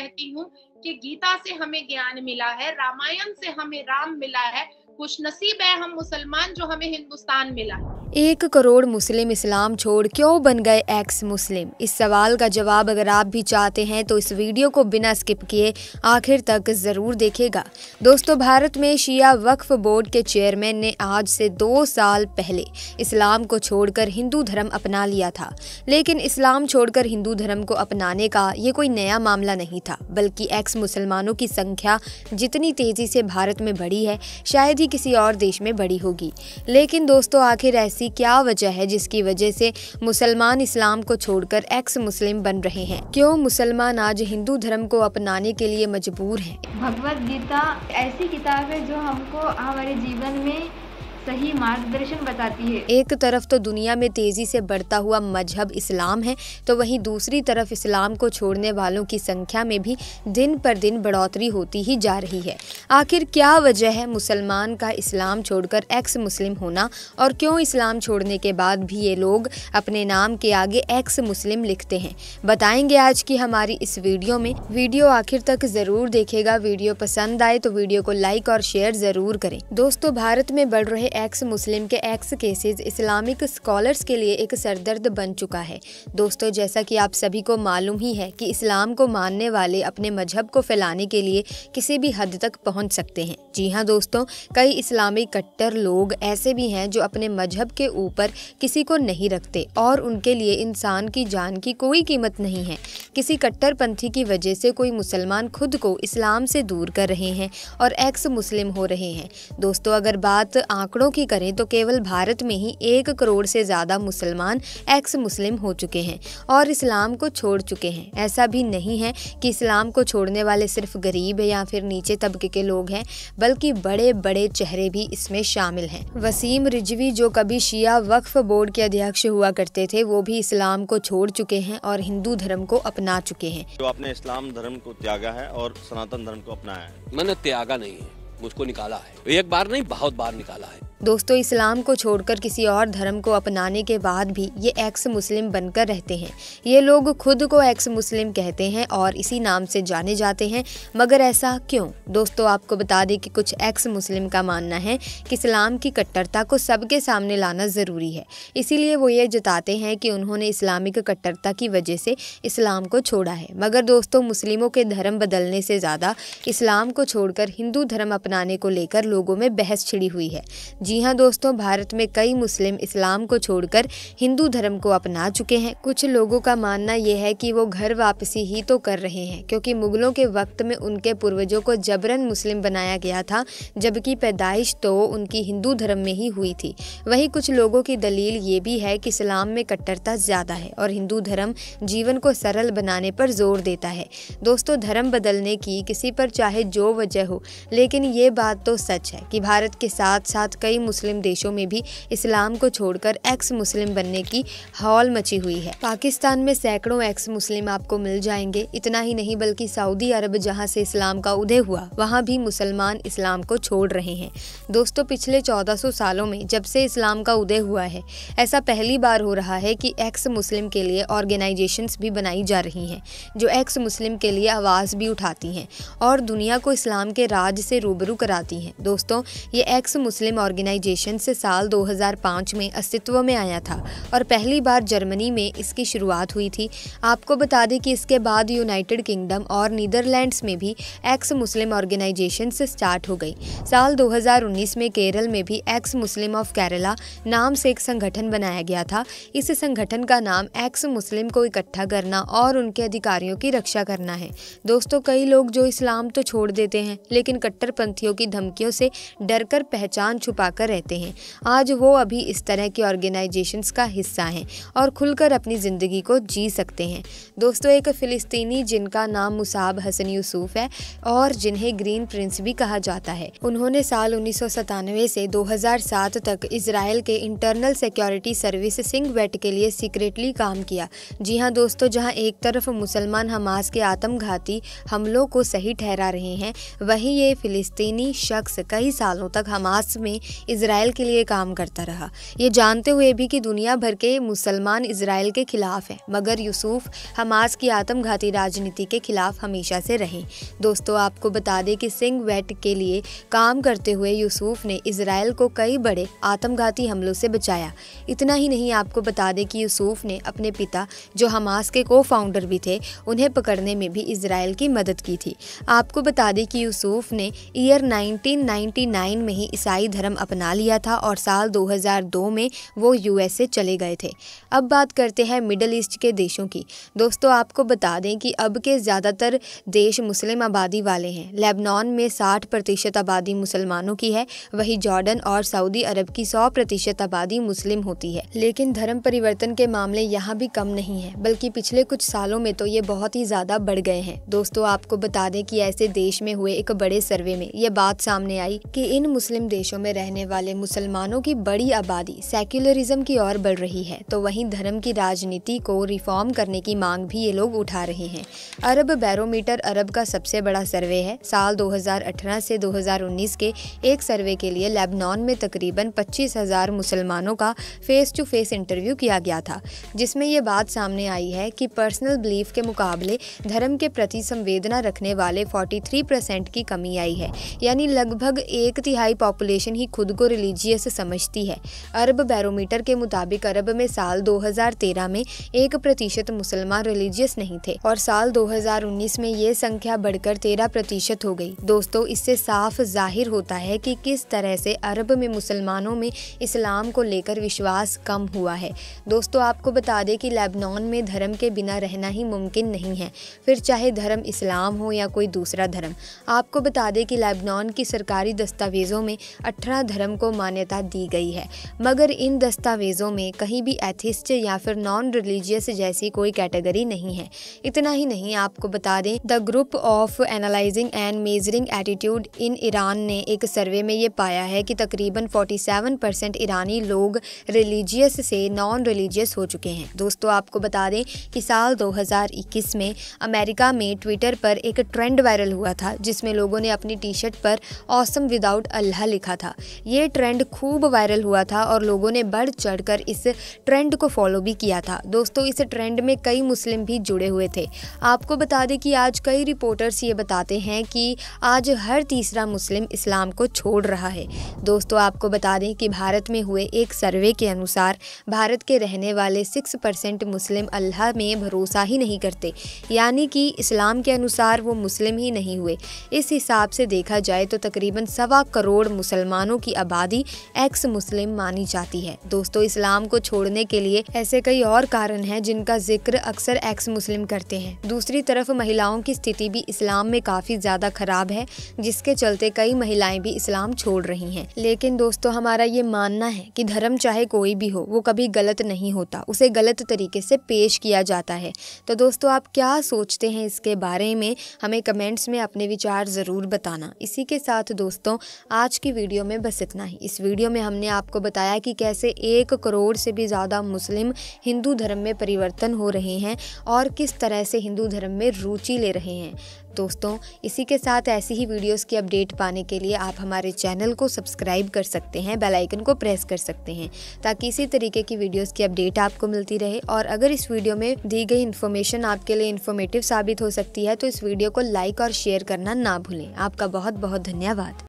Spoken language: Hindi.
कहती हूँ कि गीता से हमें ज्ञान मिला है, रामायण से हमें राम मिला है, खुशनसीब है हम मुसलमान जो हमें हिंदुस्तान मिला है। 1 करोड़ मुस्लिम इस्लाम छोड़ क्यों बन गए एक्स मुस्लिम? इस सवाल का जवाब अगर आप भी चाहते हैं तो इस वीडियो को बिना स्किप किए आखिर तक ज़रूर देखिएगा। दोस्तों, भारत में शिया वक्फ बोर्ड के चेयरमैन ने आज से 2 साल पहले इस्लाम को छोड़कर हिंदू धर्म अपना लिया था। लेकिन इस्लाम छोड़कर हिंदू धर्म को अपनाने का ये कोई नया मामला नहीं था, बल्कि एक्स मुसलमानों की संख्या जितनी तेज़ी से भारत में बढ़ी है, शायद ही किसी और देश में बढ़ी होगी। लेकिन दोस्तों, आखिर ऐसी क्या वजह है जिसकी वजह से मुसलमान इस्लाम को छोड़कर एक्स मुस्लिम बन रहे हैं? क्यों मुसलमान आज हिंदू धर्म को अपनाने के लिए मजबूर हैं? भगवत गीता ऐसी किताब है जो हमको हमारे जीवन में सही मार्गदर्शन बताती है। एक तरफ तो दुनिया में तेजी से बढ़ता हुआ मजहब इस्लाम है, तो वहीं दूसरी तरफ इस्लाम को छोड़ने वालों की संख्या में भी दिन पर दिन बढ़ोतरी होती ही जा रही है। आखिर क्या वजह है मुसलमान का इस्लाम छोड़कर एक्स मुस्लिम होना, और क्यों इस्लाम छोड़ने के बाद भी ये लोग अपने नाम के आगे एक्स मुस्लिम लिखते हैं? बताएंगे आज की हमारी इस वीडियो में। वीडियो आखिर तक जरूर देखेगा। वीडियो पसंद आए तो वीडियो को लाइक और शेयर जरूर करें। दोस्तों, भारत में बढ़ रहे एक्स मुस्लिम के एक्स केसेस इस्लामिक स्कॉलर्स के लिए एक सरदर्द बन चुका है। दोस्तों, जैसा कि आप सभी को मालूम ही है कि इस्लाम को मानने वाले अपने मजहब को फैलाने के लिए किसी भी हद तक पहुंच सकते हैं। जी हाँ दोस्तों, कई इस्लामी कट्टर लोग ऐसे भी हैं जो अपने मजहब के ऊपर किसी को नहीं रखते और उनके लिए इंसान की जान की कोई कीमत नहीं है। किसी कट्टरपंथी की वजह से कोई मुसलमान खुद को इस्लाम से दूर कर रहे हैं और एक्स मुस्लिम हो रहे हैं। दोस्तों, अगर बात आंकड़ों की करें तो केवल भारत में ही 1 करोड़ से ज्यादा मुसलमान एक्स मुस्लिम हो चुके हैं और इस्लाम को छोड़ चुके हैं। ऐसा भी नहीं है कि इस्लाम को छोड़ने वाले सिर्फ गरीब है या फिर नीचे तबके के लोग हैं, बल्कि बड़े बड़े चेहरे भी इसमें शामिल हैं। वसीम रिजवी, जो कभी शिया वक्फ बोर्ड के अध्यक्ष हुआ करते थे, वो भी इस्लाम को छोड़ चुके हैं और हिंदू धर्म को अपना चुके हैं। जो आपने इस्लाम धर्म को त्यागा है और सनातन धर्म को अपनाया है। मैंने त्यागा नहीं है, मुझको निकाला है। एक बार नहीं, बहुत बार निकाला है। दोस्तों, इस्लाम को छोड़कर किसी और धर्म को अपनाने के बाद भी ये एक्स मुस्लिम बनकर रहते हैं। ये लोग खुद को एक्स मुस्लिम कहते हैं और इसी नाम से जाने जाते हैं, मगर ऐसा क्यों? दोस्तों, आपको बता दें कि कुछ एक्स मुस्लिम का मानना है कि इस्लाम की कट्टरता को सबके सामने लाना ज़रूरी है, इसीलिए वो ये जताते हैं कि उन्होंने इस्लामिक कट्टरता की वजह से इस्लाम को छोड़ा है। मगर दोस्तों, मुस्लिमों के धर्म बदलने से ज़्यादा इस्लाम को छोड़कर हिंदू धर्म अपनाने को लेकर लोगों में बहस छिड़ी हुई है। जी हाँ दोस्तों, भारत में कई मुस्लिम इस्लाम को छोड़कर हिंदू धर्म को अपना चुके हैं। कुछ लोगों का मानना यह है कि वो घर वापसी ही तो कर रहे हैं, क्योंकि मुगलों के वक्त में उनके पूर्वजों को जबरन मुस्लिम बनाया गया था, जबकि पैदाइश तो उनकी हिंदू धर्म में ही हुई थी। वहीं कुछ लोगों की दलील ये भी है कि इस्लाम में कट्टरता ज़्यादा है और हिंदू धर्म जीवन को सरल बनाने पर जोर देता है। दोस्तों, धर्म बदलने की किसी पर चाहे जो वजह हो, लेकिन ये बात तो सच है कि भारत के साथ साथ कई मुस्लिम देशों में भी इस्लाम को छोड़कर एक्स मुस्लिम बनने की हौल मची हुई है। पाकिस्तान में सैकड़ों एक्स मुस्लिम आपको मिल जाएंगे। इतना ही नहीं, बल्कि सऊदी अरब, जहां से इस्लाम का उदय हुआ, वहां भी मुसलमान इस्लाम को छोड़ रहे हैं। दोस्तों, पिछले 1400 सालों में जब से इस्लाम का उदय हुआ है, ऐसा पहली बार हो रहा है कि एक्स मुस्लिम के लिए ऑर्गेनाइजेशंस भी बनाई जा रही हैं, जो एक्स मुस्लिम के लिए आवाज़ भी उठाती हैं और दुनिया को इस्लाम के राज से रूबरू कराती हैं। दोस्तों, ये एक्स मुस्लिम ऑर्गेनाइजेशन से साल 2005 में अस्तित्व में आया था और पहली बार जर्मनी में इसकी शुरुआत हुई थी। आपको बता दें कि इसके बाद यूनाइटेड किंगडम और नीदरलैंड्स में भी एक्स मुस्लिम ऑर्गेनाइजेशन से स्टार्ट हो गई। साल 2019 में केरल में भी एक्स मुस्लिम ऑफ केरला नाम से एक संगठन बनाया गया था। इस संगठन का नाम एक्स मुस्लिम को इकट्ठा करना और उनके अधिकारियों की रक्षा करना है। दोस्तों, कई लोग जो इस्लाम तो छोड़ देते हैं, लेकिन कट्टरपंथियों की धमकियों से डरकर पहचान छुपाकर रहते हैं। आज वो अभी इस तरह के ऑर्गेनाइजेशंस का हिस्सा हैं और खुलकर अपनी ज़िंदगी को जी सकते हैं। दोस्तों, एक फ़िलिस्तीनी जिनका नाम मुसाब हसन यूसुफ है और जिन्हें ग्रीन प्रिंस भी कहा जाता है, उन्होंने साल 1997 से 2007 तक इजराइल के इंटरनल सिक्योरिटी सर्विस सिंगवेट के लिए सीक्रेटली काम किया। जी हाँ दोस्तों, जहाँ एक तरफ मुसलमान हमास के आत्मघाती हमलों को सही ठहरा रहे हैं, वहीं ये फ़िलिस्तीनी शख्स कई सालों तक हमास में इजराइल के लिए काम करता रहा, ये जानते हुए भी कि दुनिया भर के मुसलमान इजराइल के खिलाफ हैं, मगर यूसुफ हमास की आत्मघाती राजनीति के खिलाफ हमेशा से रहे। दोस्तों, आपको बता दें कि सिंग वेट के लिए काम करते हुए यूसुफ ने इजराइल को कई बड़े आत्मघाती हमलों से बचाया। इतना ही नहीं, आपको बता दें कि यूसुफ ने अपने पिता, जो हमास के को फाउंडर भी थे, उन्हें पकड़ने में भी इजराइल की मदद की थी। आपको बता दें कि यूसुफ ने ईयर 1999 में ही ईसाई धर्म अपना लिया था और साल 2002 में वो यूएसए चले गए थे। अब बात करते हैं मिडल ईस्ट के देशों की। दोस्तों, आपको बता दें कि अब के ज़्यादातर देश मुस्लिम आबादी वाले हैं। लेबनान में 60% आबादी मुसलमानों की है, वहीं जॉर्डन और सऊदी अरब की 100% आबादी मुस्लिम होती है। लेकिन धर्म परिवर्तन के मामले यहाँ भी कम नहीं है, बल्कि पिछले कुछ सालों में तो ये बहुत ही ज़्यादा बढ़ गए हैं। दोस्तों, आपको बता दें कि ऐसे देश में हुए एक बड़े सर्वे में ये बात सामने आई कि इन मुस्लिम देशों में रहने वाले मुसलमानों की बड़ी आबादी सेक्युलरिज्म की ओर बढ़ रही है, तो वहीं धर्म की राजनीति को रिफॉर्म करने की मांग भी ये लोग उठा रहे हैं। अरब बैरोमीटर अरब का सबसे बड़ा सर्वे है। साल 2018 से 2019 के एक सर्वे के लिए लेबनान में तकरीबन 25,000 मुसलमानों का फेस टू फेस इंटरव्यू किया गया था, जिसमें ये बात सामने आई है कि पर्सनल बिलीफ के मुकाबले धर्म के प्रति संवेदना रखने वाले 43% की कमी आई है, यानी लगभग 1/3 पॉपुलेशन ही खुद को रिलीजियस समझती है। अरब बैरोमीटर के मुताबिक अरब में साल 2013 में 1% मुसलमान रिलीजियस नहीं थे और साल 2019 में ये संख्या बढ़कर 13% हो गई। दोस्तों, इससे साफ जाहिर होता है कि किस तरह से अरब में मुसलमानों में इस्लाम को लेकर विश्वास कम हुआ है। दोस्तों, आपको बता दें कि लेबनान में धर्म के बिना रहना ही मुमकिन नहीं है, फिर चाहे धर्म इस्लाम हो या कोई दूसरा धर्म। आपको बता दें कि लेबनान की सरकारी दस्तावेजों में 18 धर्म को मान्यता दी गई है, मगर इन दस्तावेजों में कहीं भी एथिस्ट या फिर नॉन रिलीजियस जैसी कोई कैटेगरी नहीं है। इतना ही नहीं, आपको बता दें the group of analysing and measuring attitude in Iran ने एक सर्वे में ये पाया है कि तकरीबन 47% ईरानी लोग रिलीजियस से नॉन रिलीजियस हो चुके हैं। दोस्तों, आपको बता दें कि साल 2021 में अमेरिका में ट्विटर पर एक ट्रेंड वायरल हुआ था, जिसमें लोगों ने अपनी टी शर्ट पर ऑसम विदाउट अल्लाह लिखा था। ये ट्रेंड खूब वायरल हुआ था और लोगों ने बढ़ चढ़कर इस ट्रेंड को फॉलो भी किया था। दोस्तों, इस ट्रेंड में कई मुस्लिम भी जुड़े हुए थे। आपको बता दें कि आज कई रिपोर्टर्स ये बताते हैं कि आज हर तीसरा मुस्लिम इस्लाम को छोड़ रहा है। दोस्तों, आपको बता दें कि भारत में हुए एक सर्वे के अनुसार भारत के रहने वाले 6% मुस्लिम अल्लाह में भरोसा ही नहीं करते, यानी कि इस्लाम के अनुसार वो मुस्लिम ही नहीं हुए। इस हिसाब से देखा जाए तो तकरीबन 1.25 करोड़ मुसलमानों की आबादी एक्स मुस्लिम मानी जाती है। दोस्तों, इस्लाम को छोड़ने के लिए ऐसे कई और कारण हैं जिनका जिक्र अक्सर एक्स मुस्लिम करते हैं। दूसरी तरफ महिलाओं की स्थिति भी इस्लाम में काफ़ी ज़्यादा खराब है, जिसके चलते कई महिलाएं भी इस्लाम छोड़ रही हैं। लेकिन दोस्तों, हमारा ये मानना है कि धर्म चाहे कोई भी हो, वो कभी गलत नहीं होता, उसे गलत तरीके से पेश किया जाता है। तो दोस्तों, आप क्या सोचते हैं इसके बारे में, हमें कमेंट्स में अपने विचार ज़रूर बताना। इसी के साथ दोस्तों, आज की वीडियो में बस इतना ही। इस वीडियो में हमने आपको बताया कि कैसे 1 करोड़ से भी ज़्यादा मुस्लिम हिंदू धर्म में परिवर्तन हो रहे हैं और किस तरह से हिंदू धर्म में रुचि ले रहे हैं। दोस्तों, इसी के साथ ऐसी ही वीडियोस की अपडेट पाने के लिए आप हमारे चैनल को सब्सक्राइब कर सकते हैं, बेल आइकन को प्रेस कर सकते हैं, ताकि इसी तरीके की वीडियोस की अपडेट आपको मिलती रहे। और अगर इस वीडियो में दी गई इन्फॉर्मेशन आपके लिए इन्फॉर्मेटिव साबित हो सकती है तो इस वीडियो को लाइक और शेयर करना ना भूलें। आपका बहुत बहुत धन्यवाद।